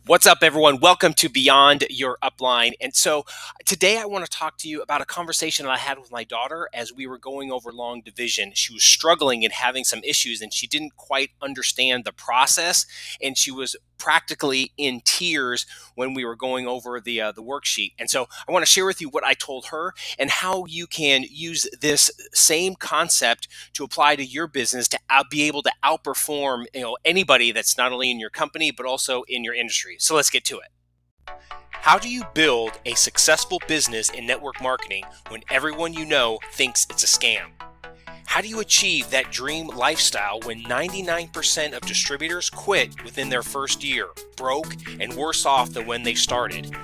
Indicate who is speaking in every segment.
Speaker 1: What's up, everyone? Welcome to Beyond Your Upline. And so today I want to talk to you about a conversation that I had with my daughter as we were going over long division. She was struggling and having some issues, and she didn't quite understand the process. And she was practically in tears when we were going over the worksheet. And so I want to share with you what I told her and how you can use this same concept to apply to your business to be able to outperform anybody that's not only in your company but also in your industry. So let's get to it. How do you build a successful business in network marketing when everyone you know thinks it's a scam? How do you achieve that dream lifestyle when 99% of distributors quit within their first year, broke and worse off than when they started?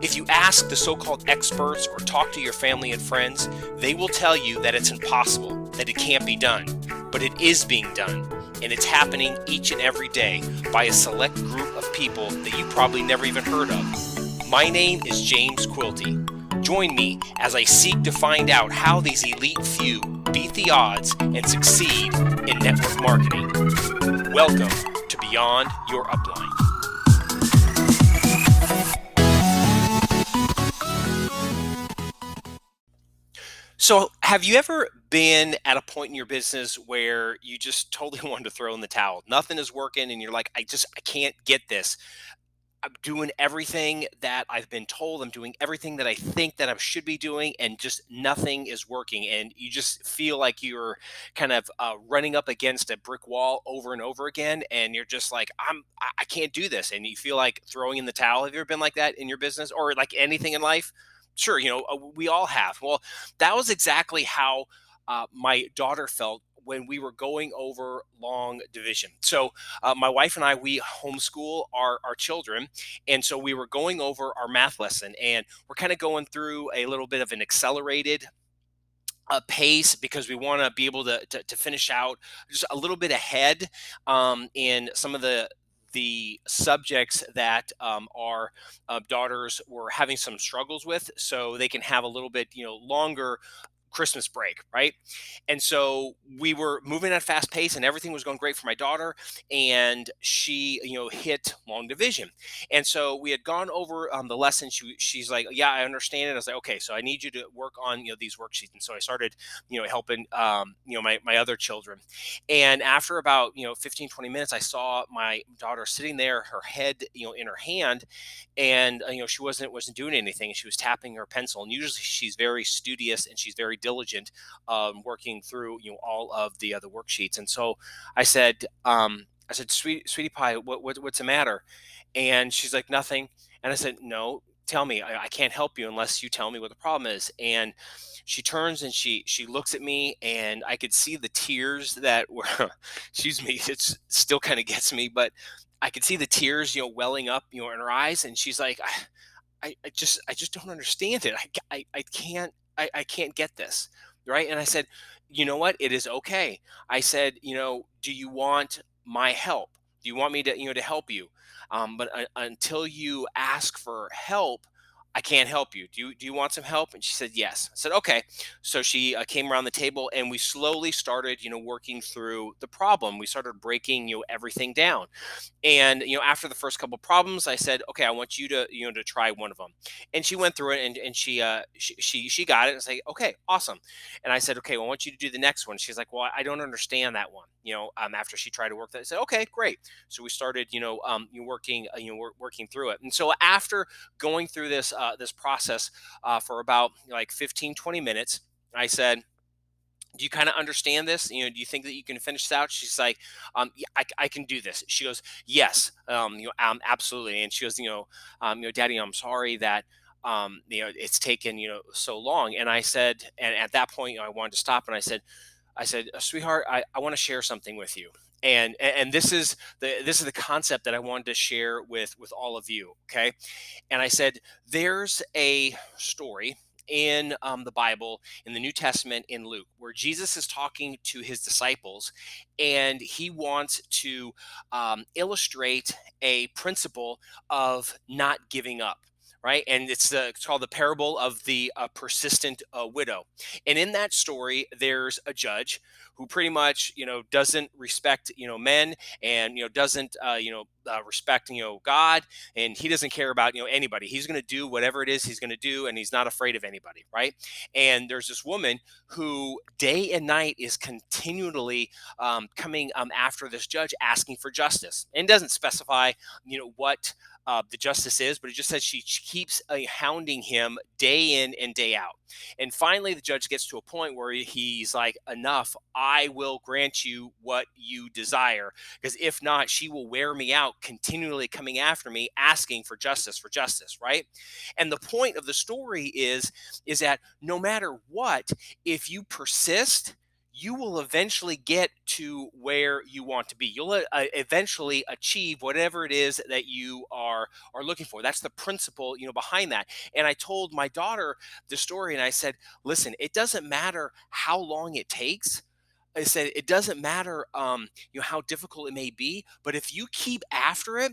Speaker 1: If you ask the so-called experts or talk to your family and friends, they will tell you that it's impossible, that it can't be done. But it is being done, and it's happening each and every day by a select group of people that you probably never even heard of. My name is James Cuilty. Join me as I seek to find out how these elite few beat the odds and succeed in network marketing. Welcome to Beyond Your Upline. So, have you ever been at a point in your business where you just totally wanted to throw in the towel? Nothing is working, and you're like, I can't get this. I'm doing everything that I've been told. I'm doing everything that I think that I should be doing, and just nothing is working. And you just feel like you're kind of running up against a brick wall over and over again. And you're just like, I can't do this. And you feel like throwing in the towel. Have you ever been like that in your business or like anything in life? Sure, we all have. Well, that was exactly how my daughter felt when we were going over long division. So my wife and I, we homeschool our children. And so we were going over our math lesson, and we're kind of going through a little bit of an accelerated pace because we want to be able to finish out just a little bit ahead in some of the subjects that our daughters were having some struggles with, so they can have a little bit longer Christmas break, right? And so we were moving at a fast pace, and everything was going great for my daughter. And she, hit long division. And so we had gone over the lesson. She's like, "Yeah, I understand it." I was like, "Okay, so I need you to work on these worksheets." And so I started, helping my other children. And after about 15, 20 minutes, I saw my daughter sitting there, her head in her hand, and she wasn't doing anything. She was tapping her pencil, and usually she's very studious and she's very diligent working through all of the other worksheets. And so I said, sweetie pie, what's the matter? And she's like, nothing. And I said, no, tell me. I can't help you unless you tell me what the problem is. And she turns and she looks at me, and I could see the tears that were excuse me, it's still kind of gets me, but I could see the tears welling up in her eyes. And she's like, I just don't understand it. I can't get this, right? And I said, you know what? It is okay. I said, do you want my help? Do you want me to help you? But until you ask for help, I can't help you. Do you want some help? And she said yes. I said okay. So she came around the table, and we slowly started working through the problem. We started breaking everything down. And after the first couple problems, I said, okay, I want you to try one of them. And she went through it, and she got it. And I said, okay, awesome. And I said, okay, well, I want you to do the next one. She's like, well, I don't understand that one. After she tried to work that, I said, okay, great. So we started working working through it. And so after going through this process for about like 15, 20 minutes, I said, do you kind of understand this? Do you think that you can finish this out? She's like, yeah, I can do this. She goes, yes, absolutely. And she goes, Daddy, I'm sorry that, it's taken, so long. And I said, and at that point, I wanted to stop. And I said, sweetheart, I want to share something with you. And this is the concept that I wanted to share with all of you. Okay. And I said, there's a story in the Bible, in the New Testament, in Luke, where Jesus is talking to his disciples, and he wants to illustrate a principle of not giving up. right? And it's called the parable of the persistent widow. And in that story, there's a judge who pretty much, doesn't respect, men, and doesn't, respect, God, and he doesn't care about, anybody. He's going to do whatever it is he's going to do, and he's not afraid of anybody, right? And there's this woman who day and night is continually coming after this judge, asking for justice, and doesn't specify, what the justice is, but it just says she keeps hounding him day in and day out. And finally, the judge gets to a point where he's like, enough, I will grant you what you desire. Because if not, she will wear me out, continually coming after me, asking for justice, right? And the point of the story is that no matter what, if you persist, you will eventually get to where you want to be. You'll eventually achieve whatever it is that you are looking for. That's the principle, behind that. And I told my daughter the story, and I said, "Listen, it doesn't matter how long it takes." I said, "It doesn't matter, how difficult it may be, but if you keep after it,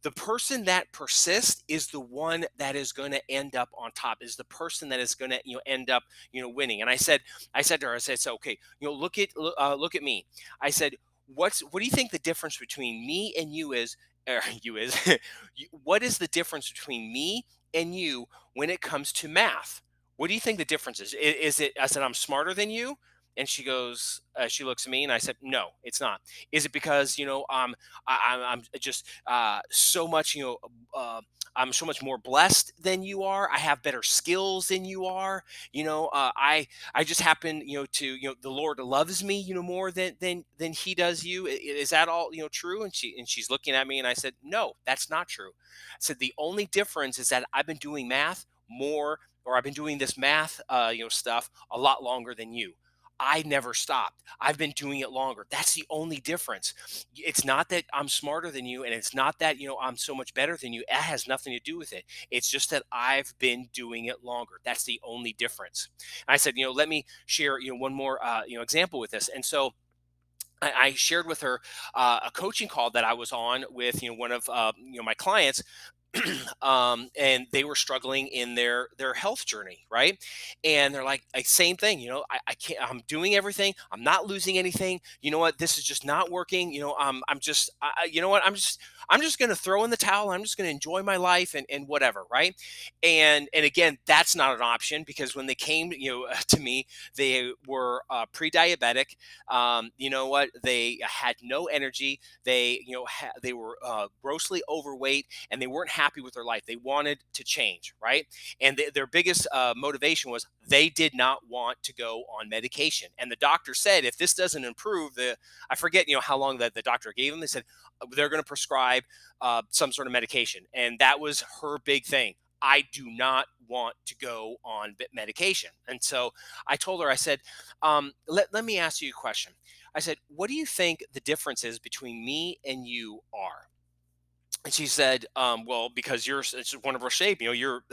Speaker 1: the person that persists is the one that is going to end up on top. Is the person that is going to, end up, winning." And I said to her, I said, "So okay, look at me." I said, What do you think the difference between me and you is?" You is what is the difference between me and you when it comes to math? What do you think the difference is? Is it? I said, "I'm smarter than you." And she goes, she looks at me, and I said, "No, it's not." Is it because, I'm just so much, I'm so much more blessed than you are. I have better skills than you are. I just happen, the Lord loves me, more than He does you. Is that all, true? And she's looking at me, and I said, "No, that's not true." I said, "The only difference is that I've been doing math more, or I've been doing this math, stuff a lot longer than you. I never stopped. I've been doing it longer. That's the only difference. It's not that I'm smarter than you, and it's not that, I'm so much better than you. It has nothing to do with it. It's just that I've been doing it longer. That's the only difference." And I said, "Let me share, one more, example with this." And so I shared with her a coaching call that I was on with, one of, my clients, and they were struggling in their health journey, right? And they're like same thing, I can't, I'm doing everything, I'm not losing anything, what, this is just not working, I'm just, you know what, I'm just going to throw in the towel, I'm just going to enjoy my life, and whatever, right? And again, that's not an option, because when they came, to me, they were pre-diabetic. You know what, they had no energy, they, they were grossly overweight, and they weren't happy with their life. They wanted to change, right? And their biggest motivation was they did not want to go on medication. And the doctor said, if this doesn't improve, I forget, how long that the doctor gave them. They said they're going to prescribe some sort of medication, and that was her big thing. I do not want to go on medication. And so I told her, I said, let me ask you a question. I said, "What do you think the difference is between me and you are?" And she said, "Well, because it's one of our shape. You're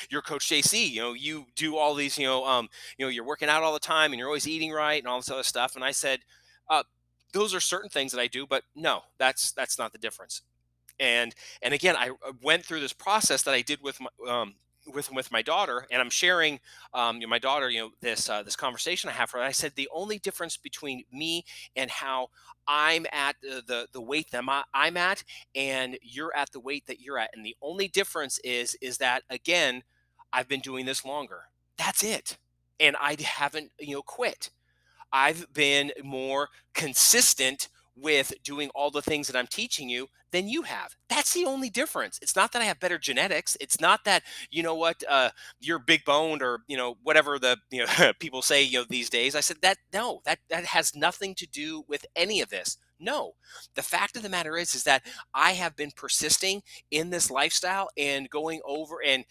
Speaker 1: you're Coach JC. You do all these. You're working out all the time, and you're always eating right, and all this other stuff." And I said, uh, "Those are certain things that I do, but no, that's not the difference." And again, I went through this process that I did with with my daughter, and I'm sharing, my daughter, this conversation I have for her. I said, the only difference between me and how I'm at the weight that I'm at, and you're at the weight that you're at, and the only difference is that, again, I've been doing this longer. That's it, and I haven't, quit. I've been more consistent with doing all the things that I'm teaching you than you have. That's the only difference. It's not that I have better genetics. It's not that, you're big boned, or, whatever the, people say, these days. I said that, no, that has nothing to do with any of this. No, the fact of the matter is that I have been persisting in this lifestyle, and going over and,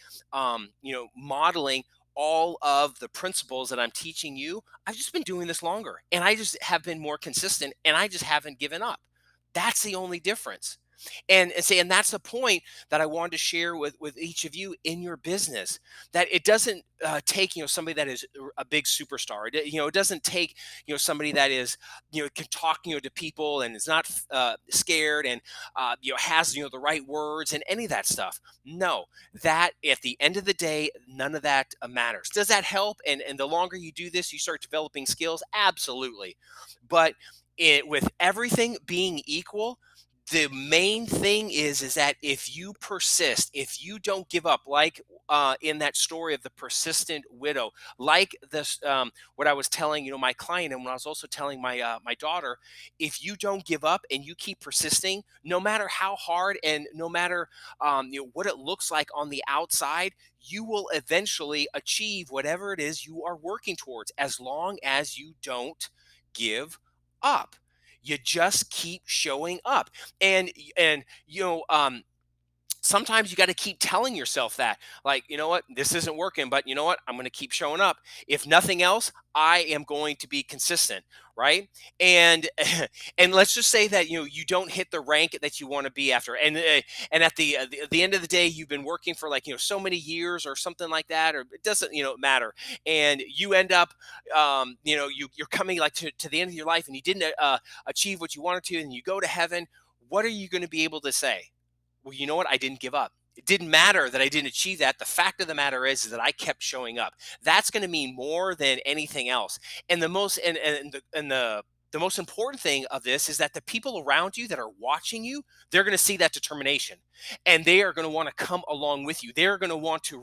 Speaker 1: modeling all of the principles that I'm teaching you. I've just been doing this longer, and I just have been more consistent, and I just haven't given up. That's the only difference. And that's the point that I wanted to share with each of you in your business, that it doesn't take, somebody that is a big superstar. It doesn't take, somebody that is, can talk, to people and is not scared, and has, the right words and any of that stuff. No, that at the end of the day, none of that matters. Does that help? And the longer you do this, you start developing skills. Absolutely. But with everything being equal, the main thing is that if you persist, if you don't give up, like in that story of the persistent widow, like this, what I was telling, my client, and when I was also telling my daughter, if you don't give up and you keep persisting, no matter how hard and no matter what it looks like on the outside, you will eventually achieve whatever it is you are working towards, as long as you don't give up. You just keep showing up. And sometimes you got to keep telling yourself that, like, you know what, this isn't working, but you know what, I'm going to keep showing up. If nothing else, I am going to be consistent, right? And and let's just say that you don't hit the rank that you want to be after, and at the end of the day, you've been working for, like, so many years or something like that, or it doesn't matter, and you end up you're coming, like, to the end of your life, and you didn't achieve what you wanted to, and you go to heaven. What are you going to be able to say? Well, you know what? I didn't give up. It didn't matter that I didn't achieve that. The fact of the matter is that I kept showing up. That's going to mean more than anything else. And the most important thing of this is that the people around you that are watching you, they're going to see that determination, and they are going to want to come along with you. They're going to want to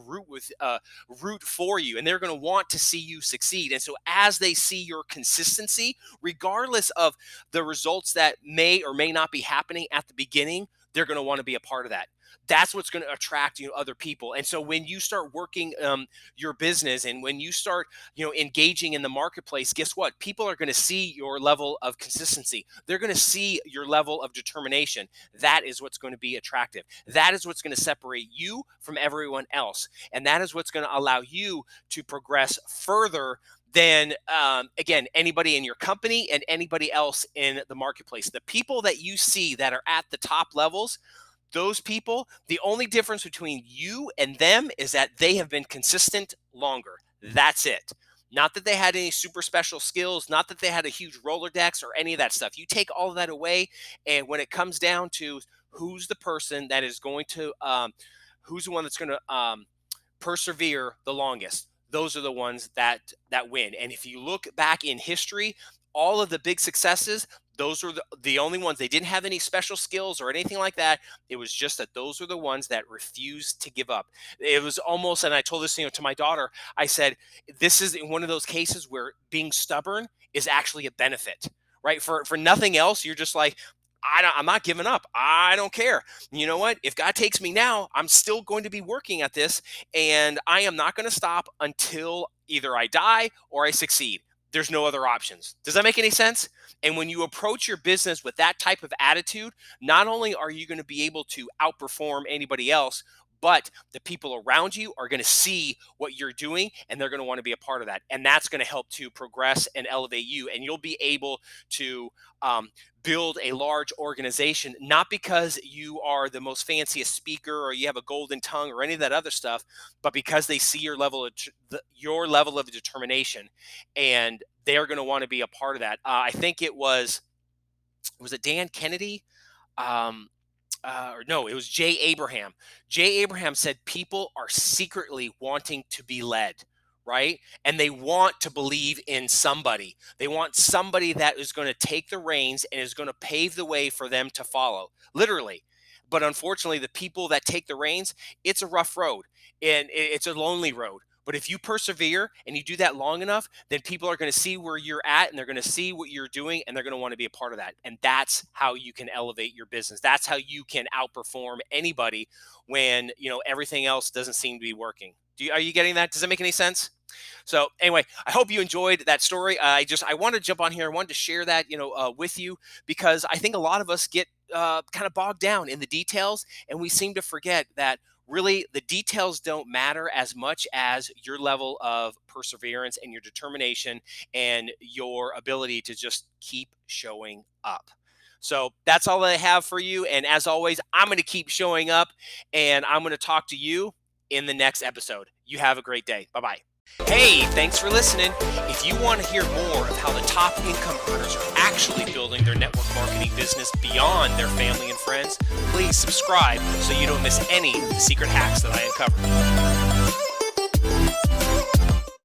Speaker 1: root for you, and they're going to want to see you succeed. And so, as they see your consistency, regardless of the results that may or may not be happening at the beginning, they're going to want to be a part of that. That's what's going to attract other people. And so when you start working your business, and when you start engaging in the marketplace, guess what? People are going to see your level of consistency. They're going to see your level of determination. That is what's going to be attractive. That is what's going to separate you from everyone else, and that is what's going to allow you to progress further than again, anybody in your company and anybody else in the marketplace. The people that you see that are at the top levels, those people, the only difference between you and them is that they have been consistent longer. That's it. Not that they had any super special skills, not that they had a huge Rolodex or any of that stuff. You take all of that away, and when it comes down to who's the person that is going to who's the one that's going to persevere the longest, those are the ones that win. And if you look back in history, all of the big successes, those were the only ones. They didn't have any special skills or anything like that. It was just that those were the ones that refused to give up. It was almost, and I told this to my daughter, I said, this is one of those cases where being stubborn is actually a benefit, right? For nothing else, you're just like, I'm not giving up. I don't care. You know what? If God takes me now, I'm still going to be working at this, and I am not going to stop until either I die or I succeed. There's no other options. Does that make any sense? And when you approach your business with that type of attitude, not only are you going to be able to outperform anybody else, but the people around you are going to see what you're doing, and they're going to want to be a part of that. And that's going to help to progress and elevate you. And you'll be able to build a large organization, not because you are the most fanciest speaker or you have a golden tongue or any of that other stuff, but because they see your level of determination, and they're going to want to be a part of that. I think was it Dan Kennedy? Or no, it was Jay Abraham. Jay Abraham said people are secretly wanting to be led, right? And they want to believe in somebody. They want somebody that is going to take the reins and is going to pave the way for them to follow, literally. But unfortunately, the people that take the reins, it's a rough road, and it's a lonely road. But if you persevere and you do that long enough, then people are going to see where you're at, and they're going to see what you're doing, and they're going to want to be a part of that. And that's how you can elevate your business. That's how you can outperform anybody when, everything else doesn't seem to be working. Are you getting that? Does that make any sense? So anyway, I hope you enjoyed that story. I wanted to jump on here. I wanted to share that, with you, because I think a lot of us get kind of bogged down in the details, and we seem to forget that really the details don't matter as much as your level of perseverance and your determination and your ability to just keep showing up. So that's all I have for you. And as always, I'm going to keep showing up and I'm going to talk to you in the next episode. You have a great day. Bye bye. Hey, thanks for listening. If you want to hear more of how the top income earners are actually building their network marketing business beyond their family and friends, please subscribe so you don't miss any of the secret hacks that I uncover.